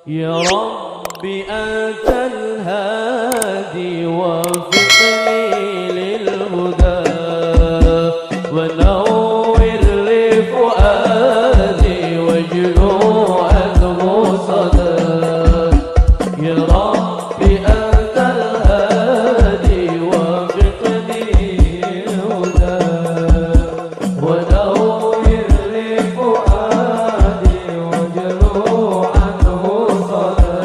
يا رب أنت الهادي وفقني للهدى ونور لفؤادي واجلو عنه صدى يا رب أنت الهادي وفقني للهدى ونور لفؤادي واجلو عنه صدى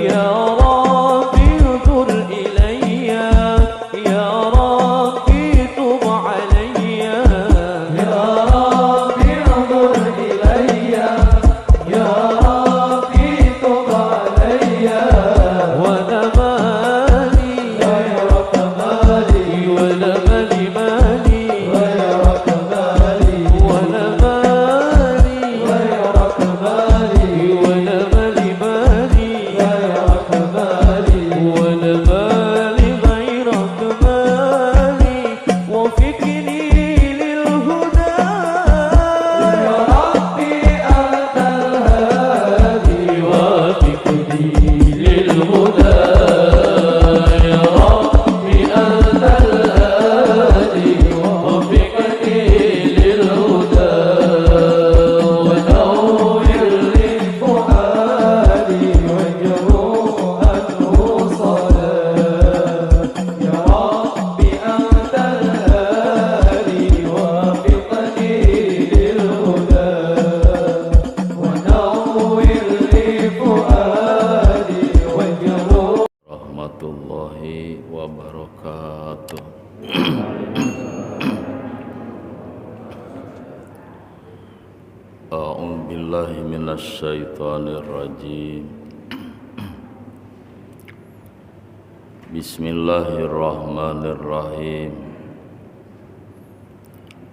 يا رب انظر إلي يا رب تب علي يا رب انظر إلي يا رب تب علي وانا مالي غير كمالي وانا مالي مالي غير كمالي وانا مالي غير كمالي وانا مالي مالي غير كمالي وانا مالي غير كمالي وفقني للهدى يا ربي أنت الهادي وفقني للهدى يا ربي أنت الهادي وفقني للهدى ونور لفؤادي واجعله عنه صلاة يا ربي أنت الهادي وفقني للهدى ونور لفؤادي واجعله rahmatullahi wabarakatuh. A'udzu billahi minasy syaithanir rajim. Bismillahirrahmanirrahim.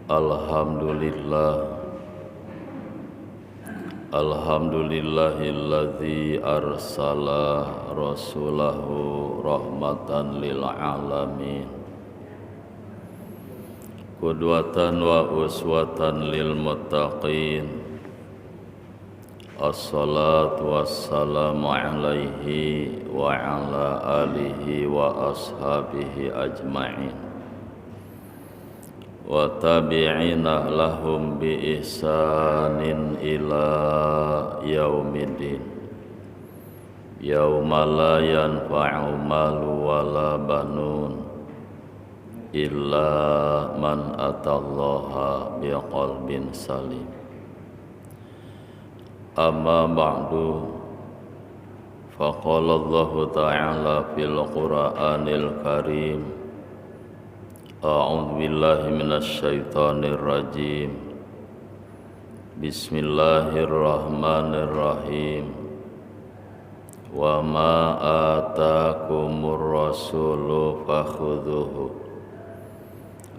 Alhamdulillah Alhamdulillahilladzi arsala rasulahu rahmatan lil alamin qudwatan wa uswatan lil muttaqin assalatu wassalamu alaihi wa ala alihi wa ashabihi ajma'in wa tabi'ina lahum bi ihsanin ila yaumiddin yauma la yanfa'u malu wala banun illa man atallaha biqalbin salim amma ba'du faqala Allahu ta'ala fil Qur'anil Karim A'udzu billahi minasy syaithanir rajim. Bismillahirrahmanirrahim. Wa ma atakumur rasulu fakhudhuhu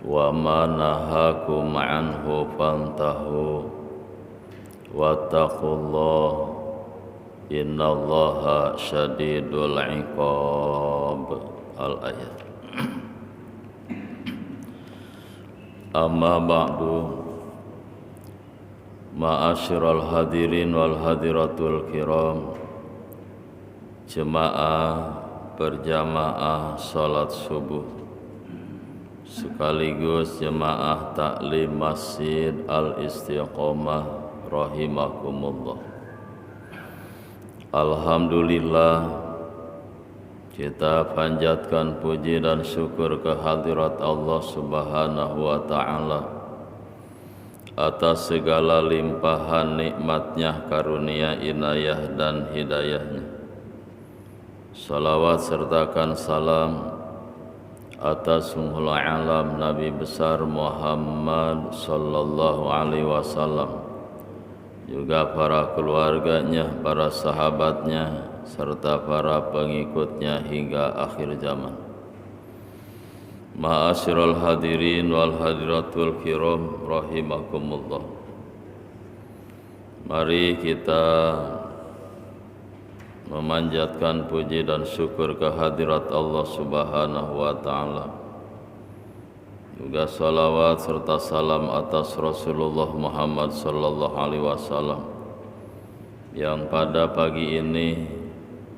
wa ma nahakum anhu fantahu wattaqullaha innallaha syadidul iqab. Al-ayat. Amma ba'du, ma'asyiral hadirin wal hadiratul kiram, jemaah berjamaah salat subuh sekaligus jemaah taklim Masjid Al-Istiqomah rahimakumullah. Alhamdulillah, kita panjatkan puji dan syukur kehadirat Allah Subhanahu wa ta'ala atas segala limpahan nikmatnya, karunia, inayah dan hidayahnya. Salawat sertakan salam atas sumhul alam Nabi besar Muhammad sallallahu alaihi wasallam, juga para keluarganya, para sahabatnya, serta para pengikutnya hingga akhir zaman. Ma'asyiral hadirin wal hadiratul kiram rahimakumullah. Mari kita memanjatkan puji dan syukur kehadirat Allah Subhanahu wa ta'ala. Juga salawat serta salam atas Rasulullah Muhammad sallallahu alaihi wasallam, yang pada pagi ini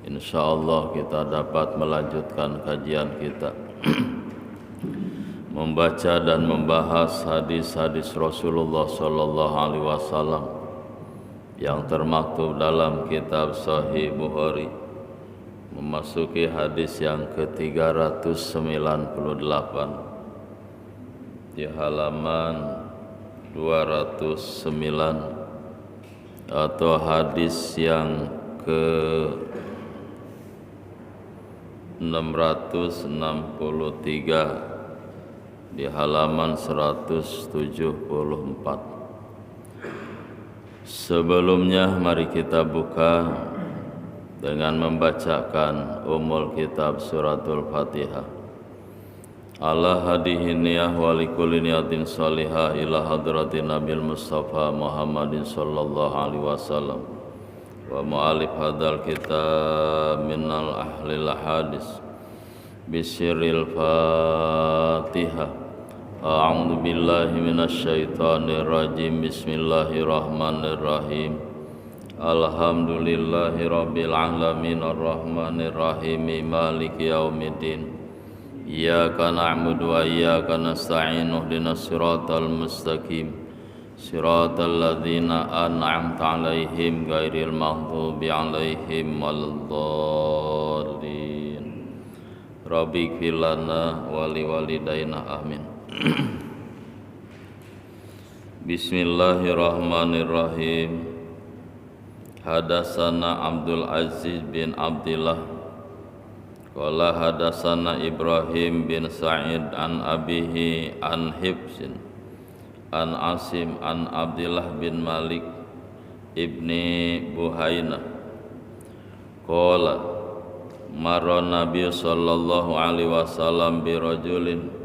insya Allah kita dapat melanjutkan kajian kita membaca dan membahas hadis-hadis Rasulullah Sallallahu Alaihi Wasallam yang termaktub dalam kitab Sahih Bukhari, memasuki hadis yang ke-398 di halaman 209 atau hadis yang ke-663 di halaman 174. Sebelumnya mari kita buka dengan membacakan umul kitab suratul Fatihah. Ala hadihi niyah wa likulli niyatin salihah ila hadratin Nabil Mustafa Muhammadin sallallahu alaihi wasallam wa mu'alif hadal kitab minal ahlil hadis bisiril Fatihah. A'udzu billahi minasy syaithanir rajim. Bismillahirrahmanirrahim. Alhamdulillahi rabbil alamin arrahmanir rahim maliki yaumiddin. Iyyaka na'budu wa iyyaka nasta'in ihdinas siratal mustaqim siratal ladzina an'amta 'alaihim ghairil maghdubi 'alaihim waladdallin. Rabbi ighfir lana wa liwalidayna amin. Bismillahirrahmanirrahim. Hadatsana Abdul Aziz bin Abdillah qala hadatsana Ibrahim bin Sa'id an abihi an Hibsin an Asim an Abdillah bin Malik ibni Buhainah qala marra Nabi sallallahu alaihi wasallam bi rajulin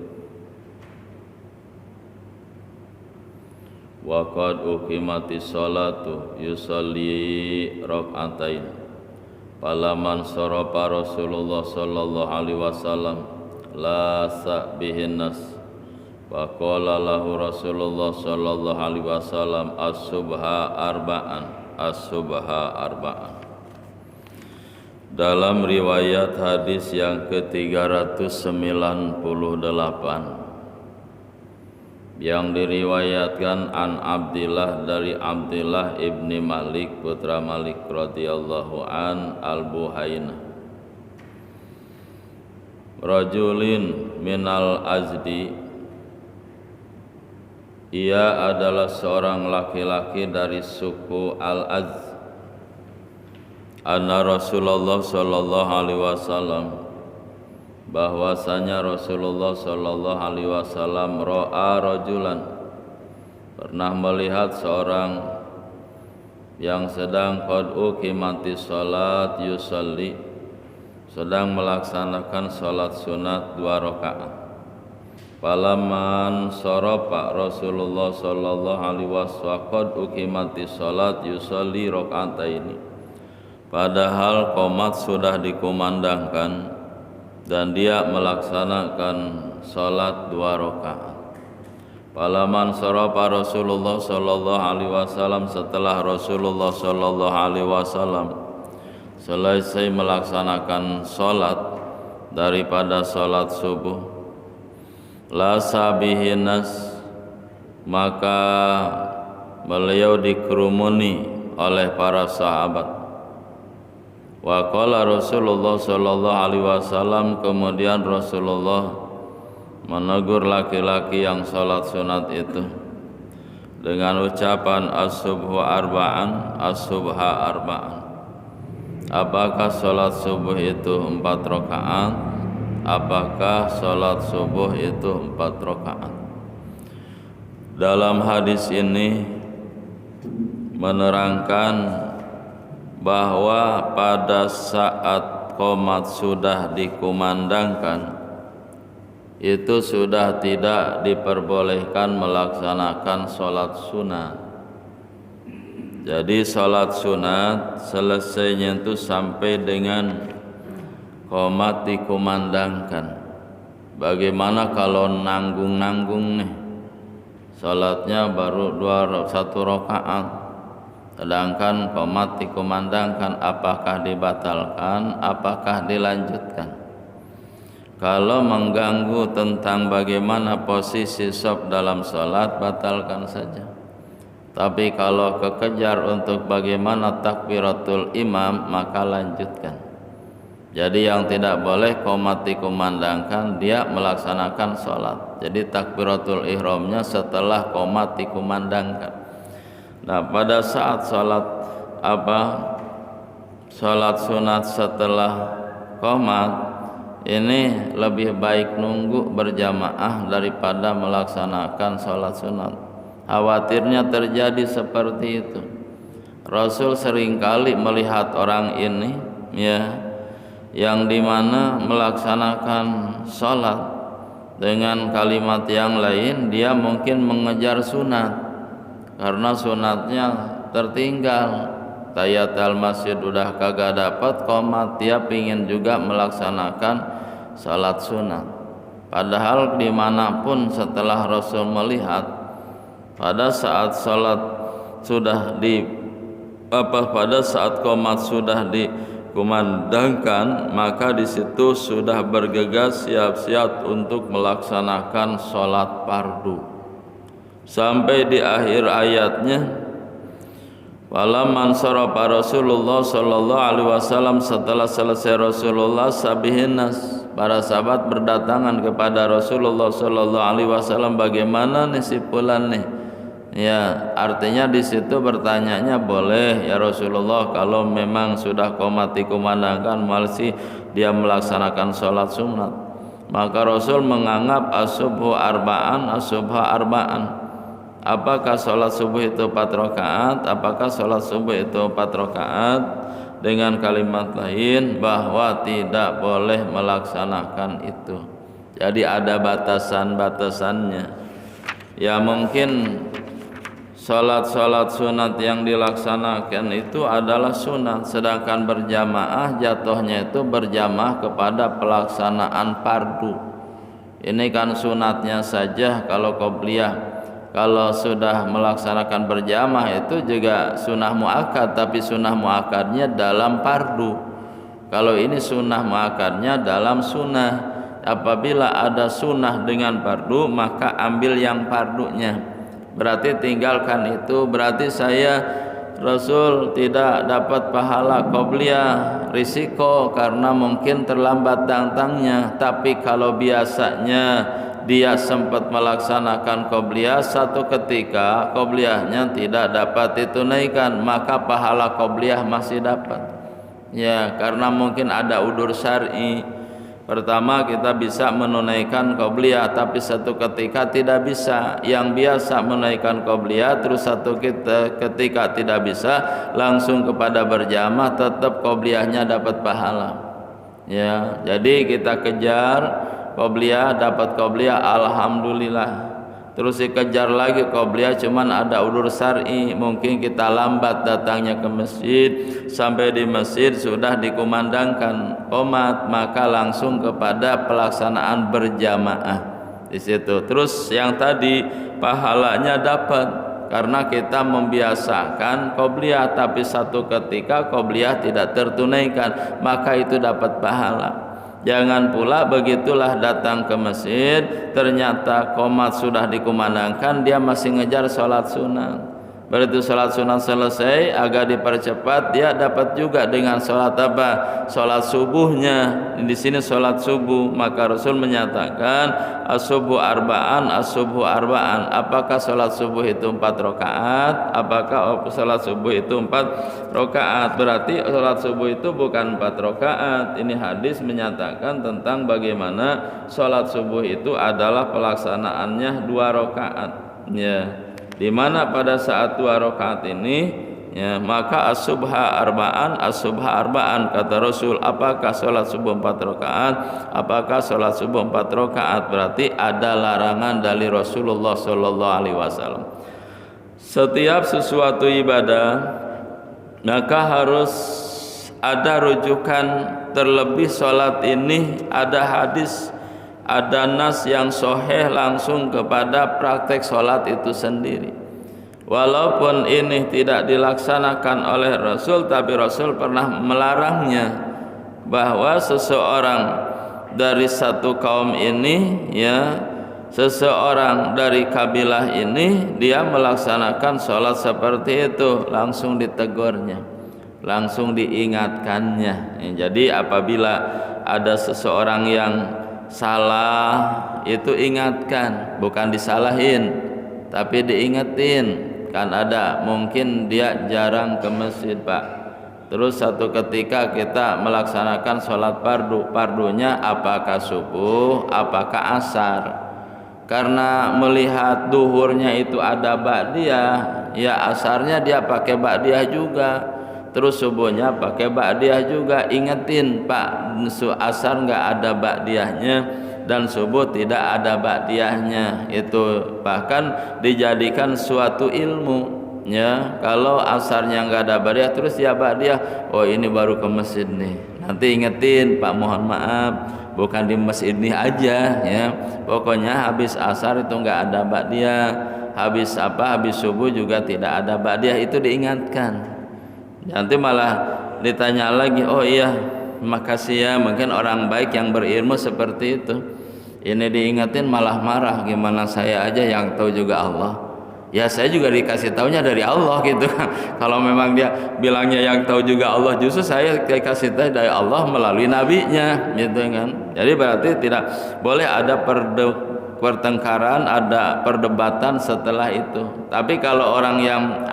wa qad uqimatis salatu yusalli rak'atain. Palaman soropa Rasulullah sallallahu alaihi wasallam la sa'bihin nas wa qala lahu Rasulullah sallallahu alaihi wasallam as-subha arba'an. Dalam riwayat hadis yang ke-398 yang diriwayatkan an Abdillah dari Abdillah ibni Malik putra Malik radhiyallahu an al-Buhainah, rajulin minal Azdi, ia adalah seorang laki-laki dari suku Al-Az. Anna Rasulullah sallallahu alaihi wasallam, bahwasanya Rasulullah sallallahu alaihi wasallam ra'a rajulan, pernah melihat seorang yang sedang qad uqimatis salat yusalli, sedang melaksanakan salat sunat 2 rakaat. Palaman sarafa Rasulullah sallallahu alaihi wasallam qad uqimatis salat yusalli raka'ataini, padahal qomat sudah dikumandangkan dan dia melaksanakan salat 2 rakaat. Palaman sarafa Rasulullah sallallahu alaihi wasallam, setelah Rasulullah sallallahu alaihi wasallam selesai melaksanakan salat daripada salat subuh, la sabihin nas, maka beliau dikerumuni oleh para sahabat. Wa qala Rasulullah sallallahu alaihi wasallam, kemudian Rasulullah menegur laki-laki yang salat sunat itu dengan ucapan as-subha arba'an. Apakah salat subuh itu 4 rakaat? Apakah salat subuh itu 4 rakaat? Dalam hadis ini menerangkan bahwa pada saat qomat sudah dikumandangkan, itu sudah tidak diperbolehkan melaksanakan sholat sunat. Jadi sholat sunat selesainya itu sampai dengan qomat dikumandangkan. Bagaimana kalau nanggung-nanggung nih, sholatnya baru 1 rakaat, Sedangkan qomat dikumandangkan, apakah dibatalkan, apakah dilanjutkan? Kalau mengganggu tentang bagaimana posisi shaf dalam sholat, batalkan saja. Tapi kalau kekejar untuk bagaimana takbiratul imam, maka lanjutkan. Jadi yang tidak boleh qomat dikumandangkan, dia melaksanakan sholat. Jadi takbiratul ihramnya setelah qomat dikumandangkan. Nah, pada saat sholat sholat sunat setelah qomat, ini lebih baik nunggu berjamaah daripada melaksanakan sholat sunat. Khawatirnya terjadi seperti itu. Rasul seringkali melihat orang ini, yang dimana melaksanakan sholat dengan kalimat yang lain, dia mungkin mengejar sunat karena sunatnya tertinggal. Tahiyatul masjid udah kagak dapat qomat, dia pingin juga melaksanakan salat sunat. Padahal dimanapun setelah Rasul melihat, pada saat salat sudah pada saat qomat sudah dikumandangkan, maka di situ sudah bergegas siap-siap untuk melaksanakan salat fardu. Sampai di akhir ayatnya, falamman sarafa Rasulullah sallallahu alaihi wasallam, setelah selesai Rasulullah sabihinnas, para sahabat berdatangan kepada Rasulullah sallallahu alaihi wasallam, bagaimana nih si fulan nih? Ya, artinya di situ bertanyanya boleh ya Rasulullah, kalau memang sudah qomat dikumandangkan masih dia melaksanakan sholat sunat. Maka Rasul menganggap as-subhu arba'an, as-subha arba'an. Apakah sholat subuh itu 4 rakaat? Apakah sholat subuh itu 4 rakaat? Dengan kalimat lain bahwa tidak boleh melaksanakan itu. Jadi ada batasan-batasannya. Ya mungkin sholat sunat yang dilaksanakan itu adalah sunat, sedangkan berjamaah jatuhnya itu berjamaah kepada pelaksanaan fardu. Ini kan sunatnya saja kalau qobliyah. Kalau sudah melaksanakan berjamaah itu juga sunnah muakkad, tapi sunnah muakkadnya dalam fardu. Kalau ini sunnah muakkadnya dalam sunnah. Apabila ada sunnah dengan fardu, maka ambil yang fardunya. Berarti tinggalkan itu, berarti Rasul tidak dapat pahala qobliyah, risiko karena mungkin terlambat datangnya. Tapi kalau biasanya dia sempat melaksanakan qobliyah, satu ketika qobliyahnya tidak dapat ditunaikan, maka pahala qobliyah masih dapat. Ya, karena mungkin ada udzur syar'i. Pertama, kita bisa menunaikan qobliyah, tapi satu ketika tidak bisa. Yang biasa menunaikan qobliyah, terus satu ketika tidak bisa, langsung kepada berjamaah, tetap qobliyahnya dapat pahala. Ya, jadi kita kejar qobliyah, dapat qobliyah, alhamdulillah. Terus dikejar lagi qobliyah, cuman ada udzur syar'i, mungkin kita lambat datangnya ke masjid, sampai di masjid sudah dikumandangkan qomat, maka langsung kepada pelaksanaan berjamaah di situ. Terus yang tadi pahalanya dapat karena kita membiasakan qobliyah, tapi satu ketika qobliyah tidak tertunaikan, maka itu dapat pahala. Jangan pula begitulah datang ke masjid, ternyata qomat sudah dikumandangkan, dia masih ngejar sholat sunat. Begitu sholat sunat selesai, agak dipercepat, dia dapat juga dengan sholat apa? Sholat subuhnya. Di sini sholat subuh, maka Rasul menyatakan as-subuh arba'an, as-subuh arba'an. Apakah sholat subuh itu 4 rakaat? Apakah sholat subuh itu 4 rakaat? Berarti sholat subuh itu bukan 4 rakaat. Ini hadis menyatakan tentang bagaimana sholat subuh itu adalah pelaksanaannya 2 rakaat. Ya. Di mana pada saat 2 rakaat ini, ya, maka as-subha arba'an, as-subha arba'an, kata Rasul. Apakah sholat subuh 4 rakaat? Apakah sholat subuh 4 rakaat? Berarti ada larangan dari Rasulullah sallallahu alaihi wasallam. Setiap sesuatu ibadah maka harus ada rujukan, terlebih sholat ini ada hadis, ada nas yang sahih langsung kepada praktek sholat itu sendiri. Walaupun ini tidak dilaksanakan oleh Rasul, tapi Rasul pernah melarangnya, bahwa seseorang dari satu kaum ini, ya, seseorang dari kabilah ini, dia melaksanakan sholat seperti itu, langsung ditegurnya, langsung diingatkannya. Jadi apabila ada seseorang yang salah, itu ingatkan, bukan disalahin, tapi diingetin. Kan ada mungkin dia jarang ke masjid, Pak. Terus satu ketika kita melaksanakan sholat pardunya apakah subuh, apakah asar. Karena melihat duhurnya itu ada ba'diyah, ya asarnya dia pakai ba'diyah juga, terus subuhnya pakai ba'diyah juga. Ingetin, Pak, asar nggak ada ba'diyahnya dan subuh tidak ada ba'diyahnya. Itu bahkan dijadikan suatu ilmu, ya. Kalau asarnya nggak ada ba'diyah terus ya ba'diyah, oh ini baru ke masjid nih, nanti ingetin, Pak mohon maaf bukan di masjid ini aja, ya. Pokoknya habis asar itu nggak ada ba'diyah, habis subuh juga tidak ada ba'diyah, itu diingatkan. Nanti malah ditanya lagi, oh iya makasih ya, mungkin orang baik yang berilmu seperti itu. Ini diingetin malah marah, gimana saya aja yang tahu juga Allah. Ya saya juga dikasih taunya dari Allah gitu. Kalau memang dia bilangnya yang tahu juga Allah, justru saya dikasih tahu dari Allah melalui nabinya, gitu kan. Jadi berarti tidak boleh ada pertengkaran, ada perdebatan setelah itu. Tapi kalau orang yang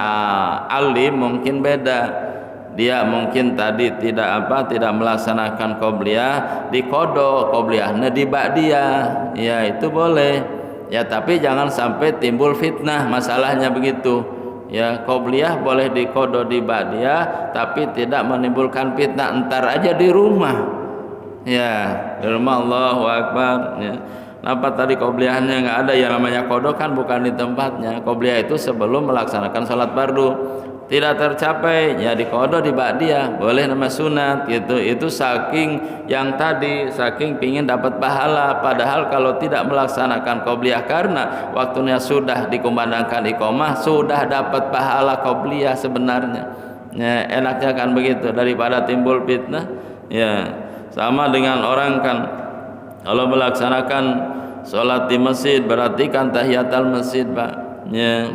alim mungkin beda. Dia mungkin tadi tidak melaksanakan qobliyah, diqodho qobliyahnya di ba'diyah, ya itu boleh. Ya tapi jangan sampai timbul fitnah, masalahnya begitu. Ya qobliyah boleh diqodho di ba'diyah, tapi tidak menimbulkan fitnah. Entar aja di rumah, ya di rumah, Allahu Akbar, ya. Kenapa tadi qobliyahnya nggak ada? Ya namanya qodho kan bukan di tempatnya. Qobliyah itu sebelum melaksanakan sholat fardu, tidak tercapai, ya diqodho di ba'diyah, boleh nama sunat gitu. Itu saking yang tadi, saking pingin dapat pahala, padahal kalau tidak melaksanakan qobliyah karena waktunya sudah dikumandangkan iqomah, sudah dapat pahala qobliyah sebenarnya. Ya enaknya kan begitu daripada timbul fitnah. Ya sama dengan orang kan kalau melaksanakan sholat di masjid, berarti kan tahiyatul masjid, Pak, ya.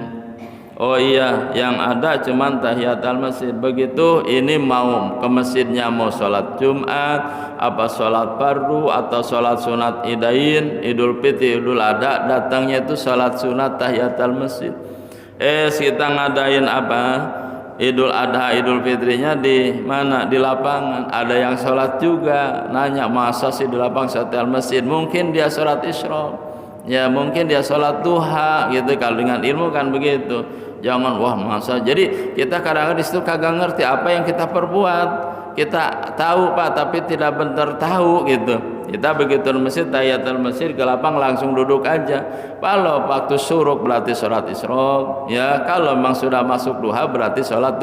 Oh iya, yang ada cuman tahiyatul masjid. Begitu ini mau ke masjidnya, mau sholat Jumat, apa sholat fardu atau sholat sunat idain, Idul Fitri, Idul Adha, datangnya itu sholat sunat tahiyatul masjid. Kita ngadain apa? Idul Adha, Idul Fitrinya di mana? Di lapangan. Ada yang sholat juga. Nanya, masa sih di lapangan sholat masjid? Mungkin dia sholat isyraq, ya mungkin dia sholat duha gitu. Kalau dengan ilmu kan begitu. Jangan wah masa. Jadi kita kadang-kadang di situ kagak ngerti apa yang kita perbuat. Kita tahu, Pak, tapi tidak benar tahu gitu. Kita begitu di masjid, tahiyatul masjid, ke lapang langsung duduk aja. Kalau waktu syuruk berarti sholat isyraq, ya. Kalau memang sudah masuk duha berarti sholat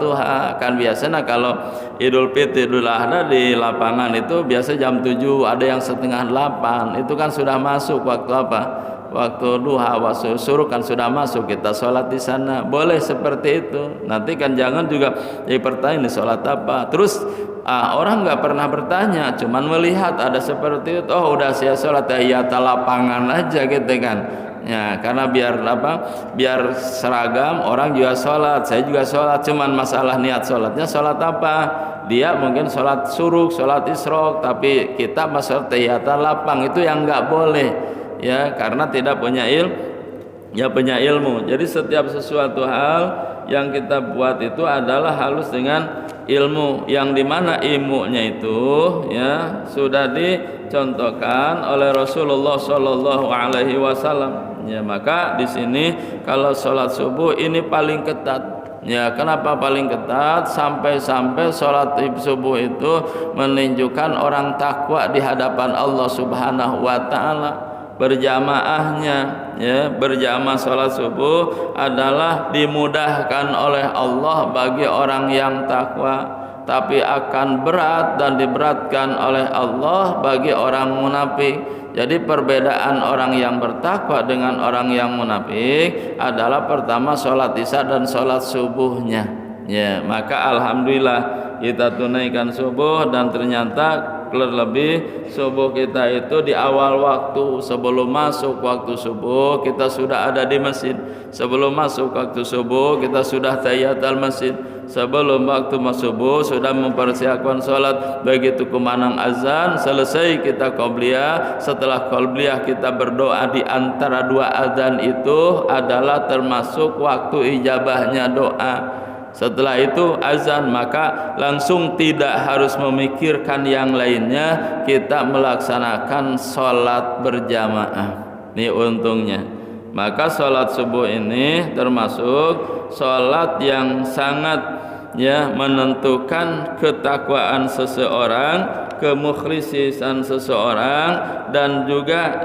duha. Kan biasanya kalau Idul Fitri, Idul Adha di lapangan itu biasa jam 7, ada yang setengah 8. Itu kan sudah masuk waktu apa? Waktu duha, waktu syuruk kan sudah masuk, kita sholat di sana. Boleh seperti itu. Nanti kan jangan juga pertanyaan ini sholat apa. Terus orang nggak pernah bertanya, cuman melihat ada seperti itu. Oh udah saya sholat ya lapangan aja gitu kan. Ya karena biar biar seragam, orang juga sholat, saya juga sholat. Cuman masalah niat sholatnya sholat apa? Dia mungkin sholat syuruk, sholat isyraq, tapi kita masuk tahiyatul lapang, itu yang nggak boleh. Ya karena tidak punya ilmu. Jadi setiap sesuatu hal yang kita buat itu adalah harus dengan ilmu, yang dimana ilmunya itu ya sudah dicontohkan oleh Rasulullah Shallallahu Alaihi Wasallam. Ya maka di sini kalau sholat subuh ini paling ketat. Ya kenapa paling ketat? Sampai-sampai sholat subuh itu menunjukkan orang takwa di hadapan Allah Subhanahu Wa Taala. Berjamaahnya, ya berjamaah sholat subuh adalah dimudahkan oleh Allah bagi orang yang takwa. tapi akan berat dan diberatkan oleh Allah bagi orang munafik. Jadi perbedaan orang yang bertakwa dengan orang yang munafik adalah pertama sholat isya dan sholat subuhnya. Ya, maka alhamdulillah kita tunaikan subuh dan ternyata lebih subuh kita itu di awal waktu. Sebelum masuk waktu subuh kita sudah ada di masjid. Sebelum masuk waktu subuh kita sudah tahiyatul masjid. Sebelum waktu subuh sudah mempersiapkan sholat. Begitu kumandang azan selesai kita qabliyah. Setelah qabliyah kita berdoa. Di antara dua azan itu adalah termasuk waktu ijabahnya doa. Setelah itu azan, maka langsung tidak harus memikirkan yang lainnya, kita melaksanakan sholat berjamaah. Ini untungnya. Maka sholat subuh ini termasuk sholat yang sangat menentukan ketakwaan seseorang, kemukhlisian seseorang, dan juga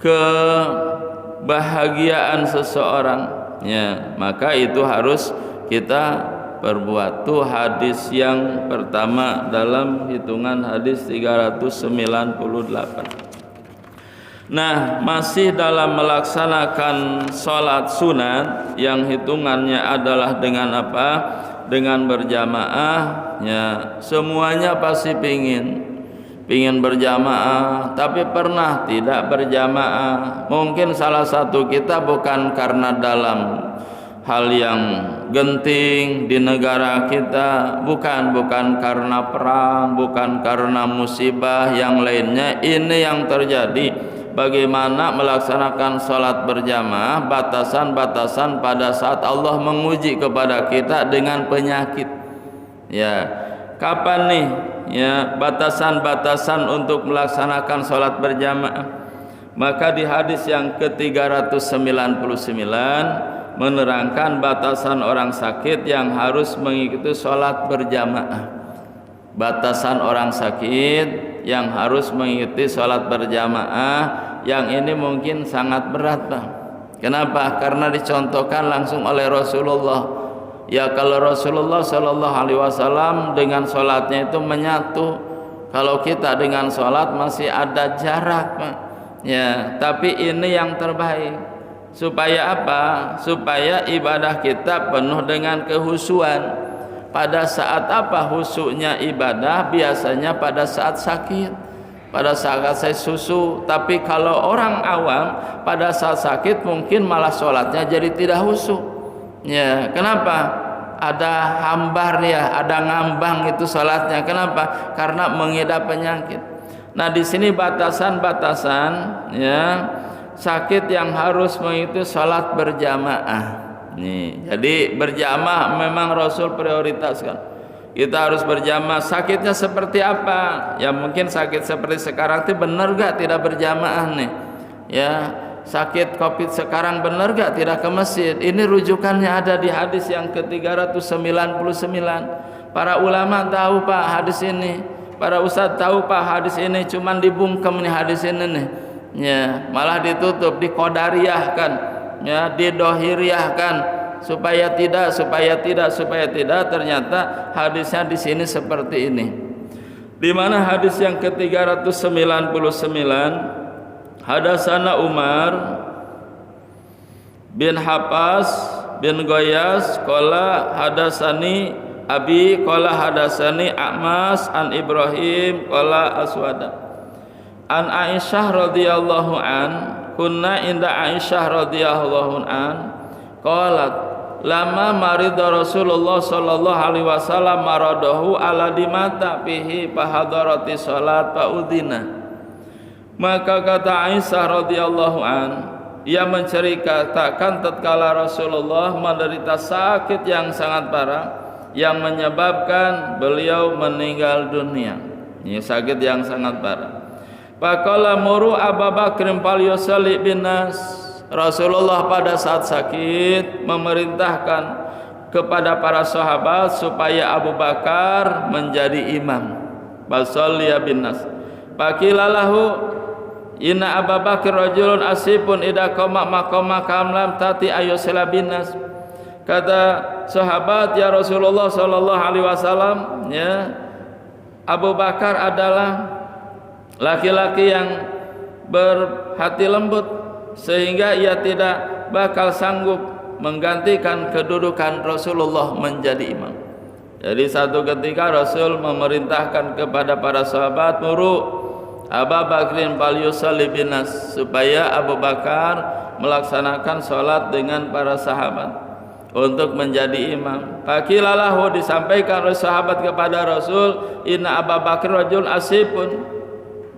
kebahagiaan seseorang. Maka itu harus kita perbuat. Itu hadis yang pertama dalam hitungan hadis 398. Nah, masih dalam melaksanakan sholat sunat yang hitungannya adalah dengan apa? Dengan berjamaah. Semuanya pasti pingin berjamaah, tapi pernah tidak berjamaah. Mungkin salah satu kita bukan karena dalam hal yang genting di negara kita, bukan karena perang, bukan karena musibah yang lainnya. Ini yang terjadi. Bagaimana melaksanakan sholat berjamaah, batasan-batasan pada saat Allah menguji kepada kita dengan penyakit. Kapan nih batasan-batasan untuk melaksanakan sholat berjamaah? Maka di hadis yang ke-399 menerangkan batasan orang sakit yang harus mengikuti sholat berjamaah. Batasan orang sakit yang harus mengikuti sholat berjamaah, yang ini mungkin sangat berat, Bang. Kenapa? Karena dicontohkan langsung oleh Rasulullah. Kalau Rasulullah Shallallahu Alaihi Wasallam dengan sholatnya itu menyatu, kalau kita dengan sholat masih ada jarak, Pak. Tapi ini yang terbaik. Supaya apa? Supaya ibadah kita penuh dengan kehusuan. Pada saat apa khusyuknya ibadah? Biasanya pada saat sakit, pada saat saya susu. Tapi kalau orang awam pada saat sakit mungkin malah sholatnya jadi tidak khusyuk. Kenapa? Ada hambar ada ngambang itu sholatnya. Kenapa? Karena mengidap penyakit. Nah, di sini batasan-batasan sakit yang harus mengikuti sholat berjamaah. Jadi berjamaah memang Rasul prioritaskan. Kita harus berjamaah. Sakitnya seperti apa? Mungkin sakit seperti sekarang itu benar gak tidak berjamaah nih? Sakit COVID sekarang benar gak tidak ke masjid? Ini rujukannya ada di hadis yang ke-399. Para ulama tahu Pak hadis ini. Para ustadz tahu Pak hadis ini. Cuman dibungkem nih hadis ini nih. Malah ditutup, diqodariyahkan. Didohiriyahkan supaya tidak. Ternyata hadisnya di sini seperti ini. Di mana hadis yang ke-399, hadasana Umar bin Hafs bin Ghaiyas qala hadasani abi qala hadasani A'mas an Ibrahim qala Aswada an Aisyah radhiyallahu an kunna inda Aisyah radhiyallahu an qalat lama marida Rasulullah sallallahu alaihi wasallam maradahu ala dimata fihi fahadarati salat faudina. Maka kata Aisyah radhiyallahu an, ia menceritakan tatkala Rasulullah menderita sakit yang sangat parah yang menyebabkan beliau meninggal dunia. Ini sakit yang sangat parah. Faqala muru Abu Bakr falyusalli binnas. Rasulullah pada saat sakit memerintahkan kepada para sahabat supaya Abu Bakar menjadi imam. Basalliya binnas. Faqilalahu inna Abu Bakr rajulun asifun idza qama maqama kamlam tati ayusila binnas. Kata sahabat, ya Rasulullah sallallahu alaihi wasallam, ya, Abu Bakar adalah laki-laki yang berhati lembut sehingga ia tidak bakal sanggup menggantikan kedudukan Rasulullah menjadi imam. Jadi satu ketika Rasul memerintahkan kepada para sahabat, muru Abu Bakrin falyusalli binas, supaya Abu Bakar melaksanakan sholat dengan para sahabat untuk menjadi imam. Fakilalahu, disampaikan oleh sahabat kepada Rasul, inna Abu Bakar rajul asifun,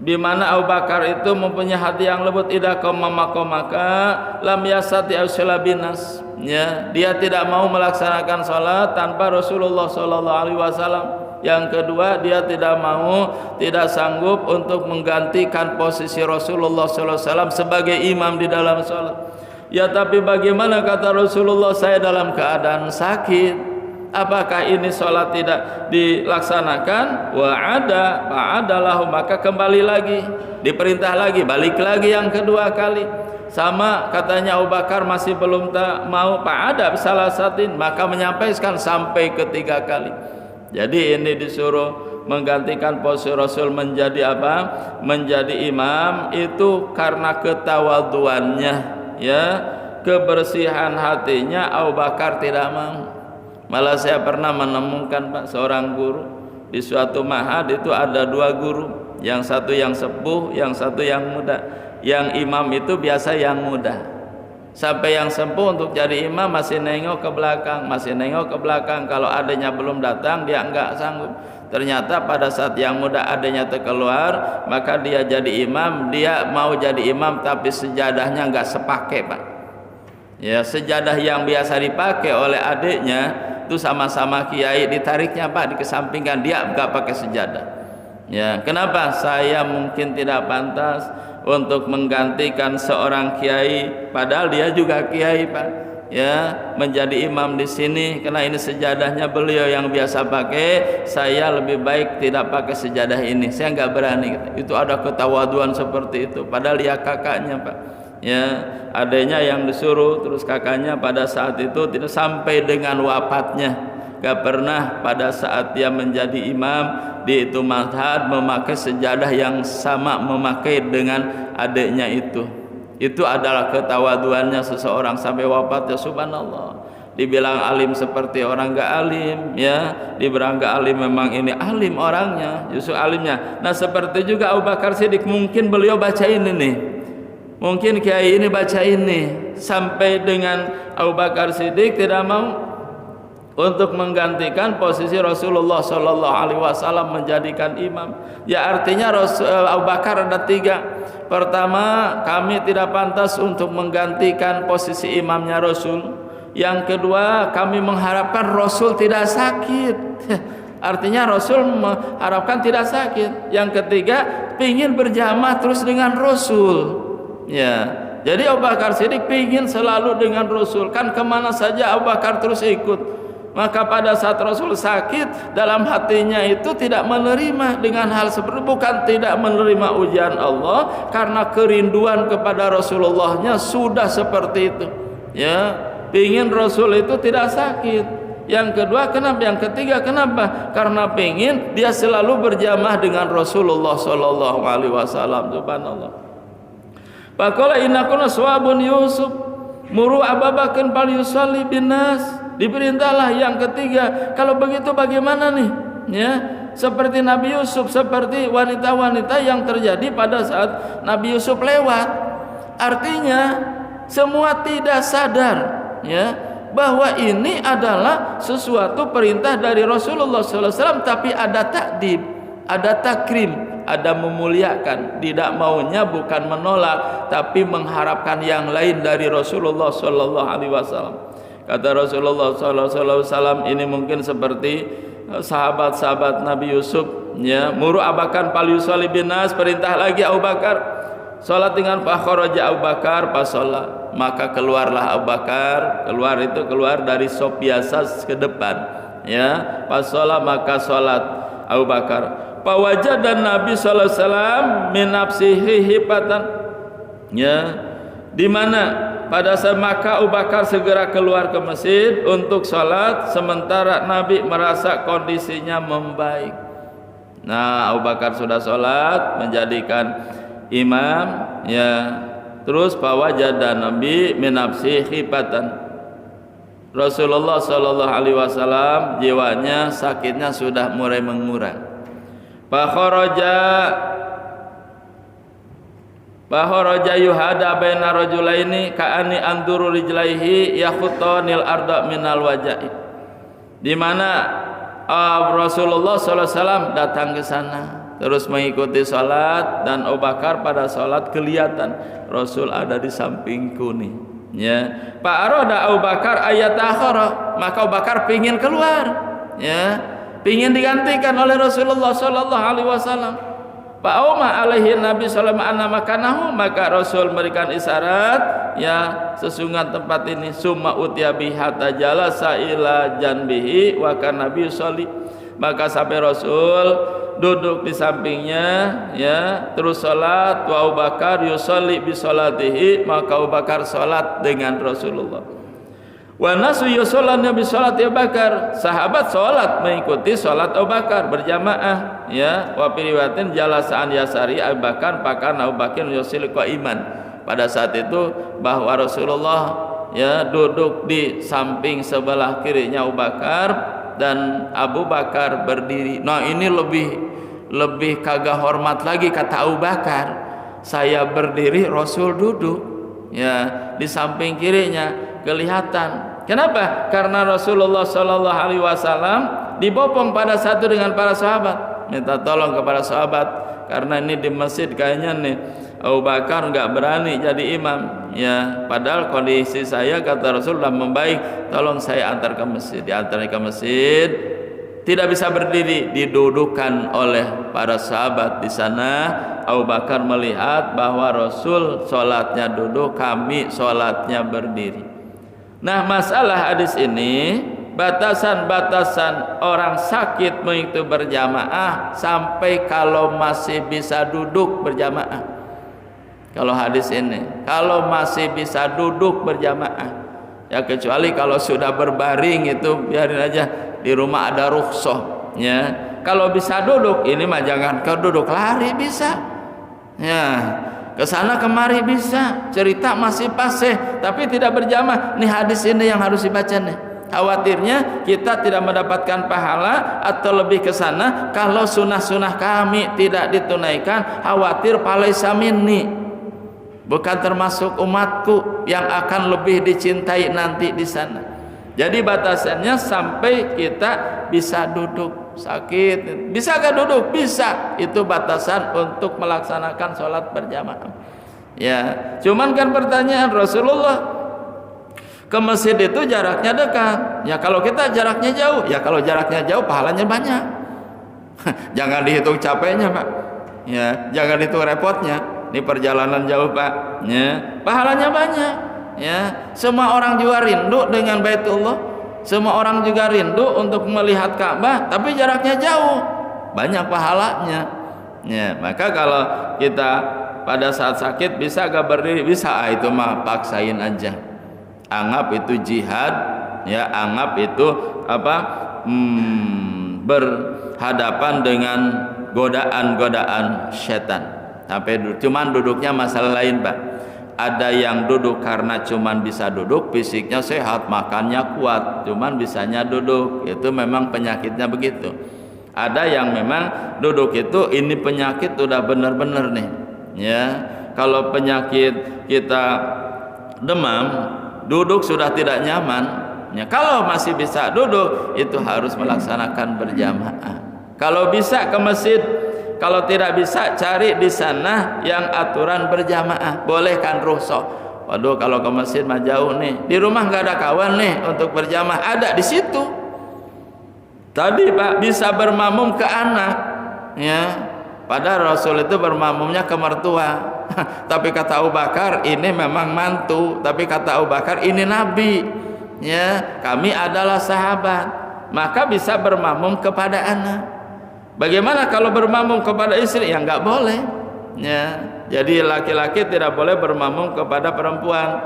di mana Abu Bakar itu mempunyai hati yang lembut, idza qama maka lam yasati binas, ya, dia tidak mau melaksanakan salat tanpa Rasulullah sallallahu alaihi wasallam. Yang kedua, dia tidak sanggup untuk menggantikan posisi Rasulullah sallallahu alaihi wasallam sebagai imam di dalam salat. Ya, tapi bagaimana, kata Rasulullah, saya dalam keadaan sakit, apakah ini sholat tidak dilaksanakan? Fa'adalahu, maka kembali lagi, diperintah lagi, balik lagi yang kedua kali. Sama katanya Abu Bakar masih belum mau, fa'ada salah satin, maka menyampaikan sampai ketiga kali. Jadi ini disuruh menggantikan posisi Rasul menjadi apa? Menjadi imam, itu karena ketawaduannya, ya, kebersihan hatinya. Abu Bakar tidak mau. Malah saya pernah menemukan, Pak, seorang guru di suatu ma'had itu ada dua guru, yang satu yang sepuh, yang satu yang muda. Yang imam itu biasa yang muda. Sampai yang sepuh untuk jadi imam masih nengok ke belakang, kalau adanya belum datang dia enggak sanggup. Ternyata pada saat yang muda adanya terkeluar, maka dia jadi imam. Dia mau jadi imam tapi sejadahnya enggak sepakai, Pak. Ya, sejadah yang biasa dipakai oleh adiknya itu sama-sama kiai, ditariknya, Pak, dikesampingkan, dia enggak pakai sejadah. Ya, kenapa? Saya mungkin tidak pantas untuk menggantikan seorang kiai, padahal dia juga kiai, Pak, ya, menjadi imam di sini, karena ini sejadahnya beliau yang biasa pakai. Saya lebih baik tidak pakai sejadah ini, saya nggak berani. Itu ada ketawaduan seperti itu, padahal dia kakaknya, Pak, ya, adanya yang disuruh, terus kakaknya pada saat itu tidak sampai dengan wafatnya, gak pernah pada saat dia menjadi imam di itu mazhab memakai sejadah yang sama memakai dengan adiknya itu. Itu adalah ketawaduannya seseorang sampai wafat, ya, subhanallah. Dibilang alim seperti orang gak alim, ya, dibilang gak alim, memang ini alim orangnya, justru alimnya. Nah, seperti juga Abu Bakar Siddiq, mungkin beliau baca ini nih, mungkin kiai ini baca ini, sampai dengan Abu Bakar Siddiq tidak mau untuk menggantikan posisi Rasulullah sallallahu alaihi wasallam menjadikan imam. Ya, artinya Abu Bakar ada tiga. Pertama, kami tidak pantas untuk menggantikan posisi imamnya Rasul. Yang kedua, kami mengharapkan Rasul tidak sakit. Artinya Rasul mengharapkan tidak sakit. Yang ketiga, ingin berjamaah terus dengan Rasul. Ya, jadi Abu Bakar Siddiq ingin selalu dengan Rasul. Kan kemana saja Abu Bakar terus ikut. Maka pada saat Rasul sakit, dalam hatinya itu tidak menerima dengan hal seperti, bukan tidak menerima ujian Allah, karena kerinduan kepada Rasulullahnya sudah seperti itu, ya, ingin Rasul itu tidak sakit. Yang kedua, kenapa? Yang ketiga, kenapa? Karena ingin dia selalu berjamaah dengan Rasulullah sallallahu alaihi wasallam. Subhanallah. Faqala innakunna suwabun Yusuf muru Abu Bakr fal yusalli binas. Diperintahlah yang ketiga. Kalau begitu bagaimana nih, ya, seperti Nabi Yusuf, seperti wanita-wanita yang terjadi pada saat Nabi Yusuf lewat. Artinya semua tidak sadar, ya, bahwa ini adalah sesuatu perintah dari Rasulullah SAW, tapi ada takdib, ada takrim, ada memuliakan. Tidak maunya bukan menolak, tapi mengharapkan yang lain dari Rasulullah SAW. Kata Rasulullah SAW, ini mungkin seperti sahabat-sahabat Nabi Yusuf, ya, muru Abu Bakar fal yusalli binas, perintah lagi Abu Bakar salat dengan fakharaja Abu Bakar pas salat, maka keluarlah Abu Bakar, keluar dari sop biasa ke depan, ya, pas salat, maka salat Abu Bakar. Fawajada Nabi SAW min nafsihi hibatan, ya, di mana pada maka Abu Bakar segera keluar ke masjid untuk sholat sementara Nabi merasa kondisinya membaik. Nah, Abu Bakar sudah sholat menjadikan imam, ya. Terus fawajada Nabi min nafsi khifatan. Rasulullah sallallahu alaihi wasallam jiwanya sakitnya sudah mulai mengurang. Baharaja yuhada baina rajulaini ka'ani anduru rijlaihi yakhutanil arda minal wajai. Di mana Rasulullah sallallahu alaihi wasallam datang ke sana terus mengikuti salat, dan Abu Bakar pada salat kelihatan Rasul ada di sampingku nih, ya. Pak Aroda Abu Bakar ayat akhara, maka Abu Bakar pingin keluar, ya, pingin digantikan oleh Rasulullah sallallahu alaihi wasallam. Pak Umar alaihi Nabi sallallahu alaihi wasallam, maka Rasul memberikan isyarat, ya, sesungguhnya tempat ini summa utiya bihata jalasa ila janbihi wa kana Nabi sholli, maka sampai Rasul duduk di sampingnya, ya, terus salat. Wa Abu Bakar yusolli bi salatihi, maka Abu Bakar salat dengan Rasulullah. Wa nasu yusalluna bi salati Abu Bakar, sahabat salat mengikuti salat Abu Bakar berjamaah, ya. Wa fi riwayatin jalasaan yasari Abu Bakar, pakan Abu Bakar yusolli qaiman. Pada saat itu bahwa Rasulullah, ya, duduk di samping sebelah kirinya Abu Bakar dan Abu Bakar berdiri. Nah, ini lebih kagak hormat lagi, kata Abu Bakar. Saya berdiri, Rasul duduk, ya, di samping kirinya kelihatan. Kenapa? Karena Rasulullah sallallahu alaihi wasallam dibopong pada satu dengan para sahabat, minta tolong kepada sahabat, karena ini di masjid kayaknya nih Abu Bakar nggak berani jadi imam, ya. Padahal kondisi saya, kata Rasulullah, membaik, tolong saya antar ke masjid. Diantar ke masjid, tidak bisa berdiri, didudukkan oleh para sahabat di sana. Abu Bakar melihat bahwa Rasul sholatnya duduk, kami sholatnya berdiri. Nah, masalah hadis ini, batasan-batasan orang sakit mengikuti berjamaah sampai kalau masih bisa duduk berjamaah. Kalau hadis ini, kalau masih bisa duduk berjamaah, ya, kecuali kalau sudah berbaring itu biarin aja, di rumah ada rukhsah, ya. Kalau bisa duduk, ini mah jangan kau duduk, lari bisa, ya, kesana kemari bisa, cerita masih paseh, tapi tidak berjamaah. Nih hadis ini yang harus dibaca nih. Khawatirnya kita tidak mendapatkan pahala atau lebih ke sana kalau sunnah-sunnah kami tidak ditunaikan, khawatir palaisa minni, bukan termasuk umatku yang akan lebih dicintai nanti di sana. Jadi batasannya sampai kita bisa duduk. Sakit bisa gak duduk? Bisa. Itu batasan untuk melaksanakan sholat berjamaah, ya. Cuman kan pertanyaan, Rasulullah ke masjid itu jaraknya dekat, ya. Kalau kita jaraknya jauh, ya, kalau jaraknya jauh pahalanya banyak. Jangan dihitung capeknya, Pak, ya, jangan dihitung repotnya. Ini perjalanan jauh, Pak, ya, pahalanya banyak, ya. Semua orang juga rindu dengan Baitullah, semua orang juga rindu untuk melihat Ka'bah, tapi jaraknya jauh, banyak pahalanya, ya. Maka kalau kita pada saat sakit bisa gak berdiri? Bisa, itu mah paksain aja, anggap itu jihad, ya, anggap itu apa, berhadapan dengan godaan-godaan setan. Sampai cuman duduknya masalah lain, Pak. Ada yang duduk karena cuman bisa duduk, fisiknya sehat, makannya kuat, cuman bisanya duduk, itu memang penyakitnya begitu. Ada yang memang duduk itu ini penyakit udah benar-benar nih, ya. Kalau penyakit kita demam, duduk sudah tidak nyaman, ya. Kalau masih bisa duduk, itu harus melaksanakan berjamaah. Kalau bisa ke masjid, kalau tidak bisa cari di sana yang aturan berjamaah, bolehkan rukhsah. Waduh, kalau ke masjid mah jauh nih, di rumah nggak ada kawan nih untuk berjamaah, ada di situ. Tadi, Pak, bisa bermakmum ke anak, ya. Padahal Rasul itu bermakmumnya ke mertua. Tapi kata Abu Bakar, ini memang mantu, tapi kata Abu Bakar ini nabi, ya, kami adalah sahabat, maka bisa bermakmum kepada anak. Bagaimana kalau bermakmum kepada istri? Ya nggak boleh, ya. Jadi laki-laki tidak boleh bermakmum kepada perempuan.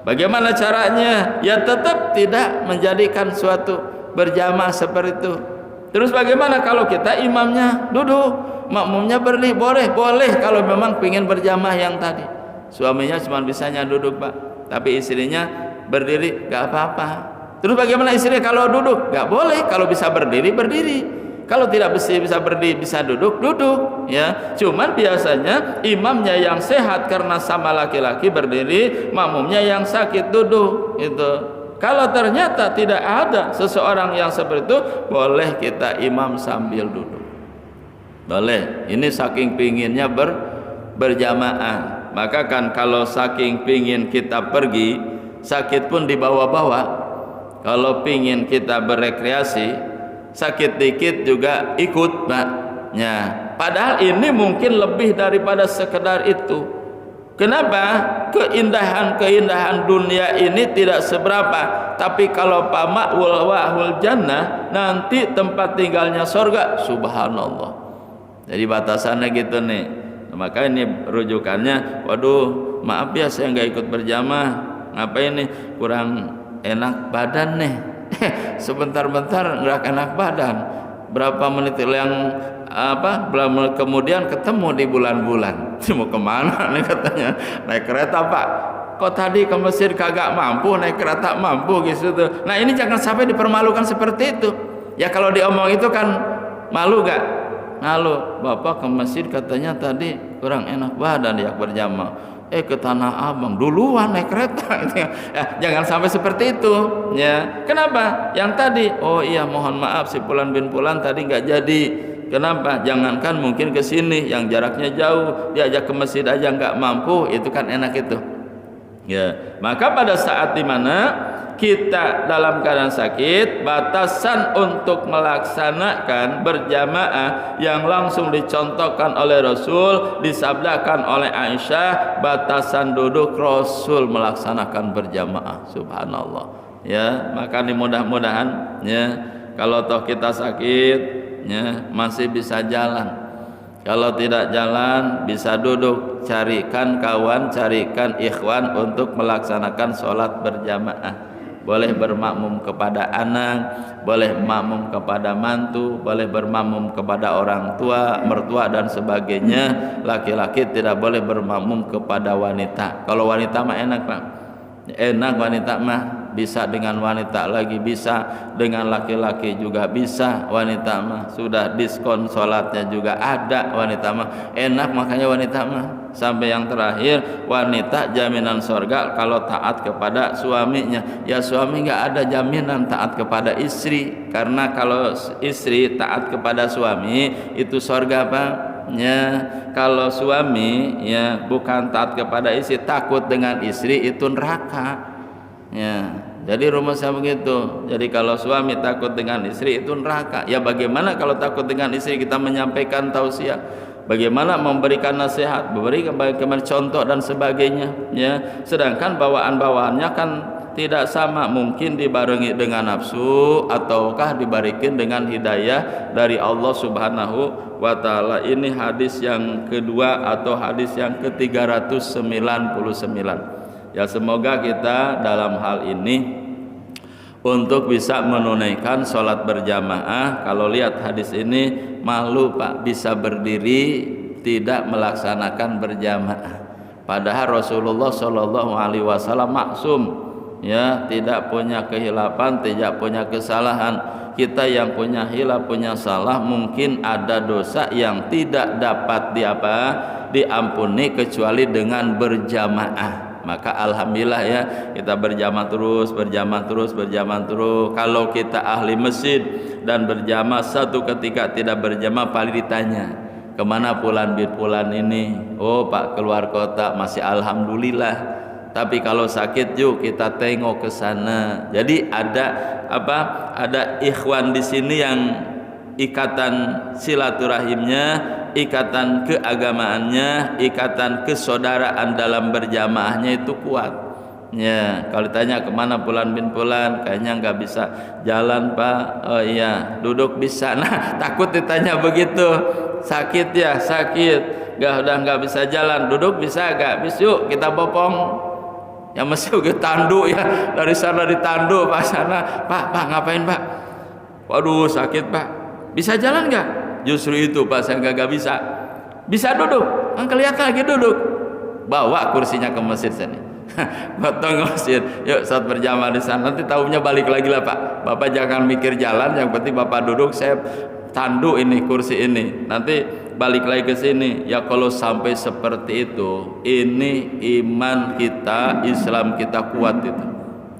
Bagaimana caranya? Ya tetap tidak menjadikan suatu berjamaah seperti itu. Terus bagaimana kalau kita imamnya duduk, makmumnya berdiri? Boleh kalau memang ingin berjamaah yang tadi. Suaminya cuma bisanya duduk, Pak, tapi istrinya berdiri, gak apa-apa. Terus bagaimana istrinya kalau duduk? Gak boleh. Kalau bisa berdiri, berdiri. Kalau tidak bisa berdiri, bisa duduk, ya. Cuman biasanya imamnya yang sehat karena sama laki-laki berdiri, makmumnya yang sakit duduk, itu. Kalau ternyata tidak ada seseorang yang seperti itu, boleh kita imam sambil duduk. Boleh. Ini saking pinginnya berjamaah. Maka kan kalau saking pingin kita pergi, sakit pun dibawa-bawa. Kalau pingin kita berekreasi, sakit dikit juga ikut, Pak. Ya, padahal ini mungkin lebih daripada sekedar itu. Kenapa? Keindahan dunia ini tidak seberapa, tapi kalau pama'ul wahul jannah, nanti tempat tinggalnya surga, subhanallah. Jadi batasannya gitu nih. Maka ini rujukannya, waduh, maaf ya saya nggak ikut berjamaah. Ngapain nih? Kurang enak badan nih. Sebentar-bentar nggak enak badan. Berapa menit yang kemudian ketemu di bulan-bulan. Mau kemana nih katanya? Naik kereta, Pak. Kok tadi ke Mesir kagak mampu, naik kereta mampu gitu tuh. Nah ini jangan sampai dipermalukan seperti itu. Ya kalau diomong itu kan malu gak? Malu. Bapak ke Mesir katanya tadi kurang enak badan ya berjamaah. Ke Tanah Abang duluan naik kereta gitu ya. Jangan sampai seperti itu ya. Kenapa? Yang tadi, oh iya mohon maaf si Fulan bin Fulan tadi nggak jadi. Kenapa? Jangankan mungkin ke sini yang jaraknya jauh, diajak ke masjid aja nggak mampu, itu kan enak itu ya. Maka pada saat dimana kita dalam keadaan sakit, batasan untuk melaksanakan berjamaah yang langsung dicontohkan oleh Rasul, disabdakan oleh Aisyah, batasan duduk Rasul melaksanakan berjamaah, subhanallah ya. Maka mudah-mudahan ya, kalau toh kita sakit ya, masih bisa jalan. Kalau tidak jalan, bisa duduk, carikan kawan, carikan ikhwan untuk melaksanakan sholat berjamaah. Boleh bermakmum kepada anak, boleh makmum kepada mantu, boleh bermakmum kepada orang tua, mertua dan sebagainya. Laki-laki tidak boleh bermakmum kepada wanita. Kalau wanita mah enak, Pak. Enak wanita mah, bisa dengan wanita lagi, bisa dengan laki-laki juga bisa. Wanita mah sudah diskon sholatnya juga ada, wanita mah enak. Makanya wanita mah sampai yang terakhir, wanita jaminan surga kalau taat kepada suaminya. Ya suami nggak ada jaminan taat kepada istri, karena kalau istri taat kepada suami itu surga, Pak ya. Kalau suami ya bukan taat kepada istri, takut dengan istri, itu neraka ya. Jadi rumusnya begitu. Jadi kalau suami takut dengan istri itu neraka. Ya bagaimana kalau takut dengan istri kita menyampaikan tausiah, bagaimana memberikan nasihat, memberikan contoh dan sebagainya ya. Sedangkan bawaan-bawaannya kan tidak sama, mungkin dibarengi dengan nafsu ataukah dibarikin dengan hidayah dari Allah Subhanahu wa taala. Ini hadis yang kedua atau hadis yang ke-399. Ya semoga kita dalam hal ini untuk bisa menunaikan sholat berjamaah. Kalau lihat hadis ini malu, Pak, bisa berdiri tidak melaksanakan berjamaah. Padahal Rasulullah Shallallahu Alaihi Wasallam maksum ya, tidak punya kehilapan, tidak punya kesalahan. Kita yang punya hilaf, punya salah, mungkin ada dosa yang tidak dapat diampuni kecuali dengan berjamaah. Maka alhamdulillah ya, kita berjamaah terus. Kalau kita ahli masjid dan berjamaah, satu ketika tidak berjamaah paling ditanya, kemana Fulan bin Fulan ini? Oh Pak keluar kota, masih alhamdulillah. Tapi kalau sakit yuk kita tengok ke sana. Jadi ada ikhwan di sini yang ikatan silaturahimnya, ikatan keagamaannya, ikatan kesaudaraan dalam berjamaahnya itu kuat. Ya, kalau ditanya kemana Fulan bin Fulan, kayaknya nggak bisa jalan, Pak. Oh iya, duduk bisa. Nah, takut ditanya begitu. Sakit ya, sakit. Udah nggak bisa jalan, duduk bisa nggak? Bis yuk kita bopong. yang mesti udah tanduk ya, dari sana ditandu Pak sana, Pak ngapain Pak? Waduh sakit Pak, bisa jalan nggak? Justru itu Pak saya nggak bisa. Bisa duduk, kan kelihatan lagi duduk. Bawa kursinya ke masjid sini. Potong ke masjid. Yuk saat berjamaah di sana. Nanti tahunya balik lagi lah Pak. Bapak jangan mikir jalan, yang penting Bapak duduk, saya tandu ini kursi ini. Nanti balik lagi ke sini. Ya kalau sampai seperti itu, ini iman kita, Islam kita kuat itu.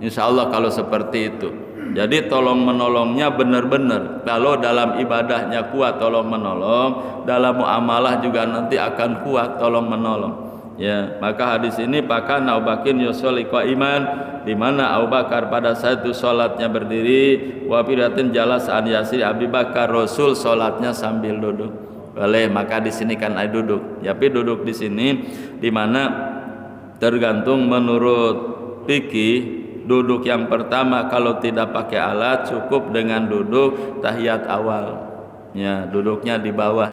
Insya Allah kalau seperti itu. Jadi tolong menolongnya benar-benar. Kalau dalam ibadahnya kuat tolong menolong, dalam muamalah juga nanti akan kuat tolong menolong. Ya, maka hadis ini pakan Abu Bakar yusolli qaiman, di mana Abu Bakar pada saat itu salatnya berdiri, wa firatin jalas an yasir Abi Bakar, Rasul salatnya sambil duduk. Boleh, maka di sini kan ada duduk. Tapi duduk di sini di mana tergantung menurut fikih. Duduk yang pertama kalau tidak pakai alat cukup dengan duduk tahiyat awal. Ya, duduknya di bawah.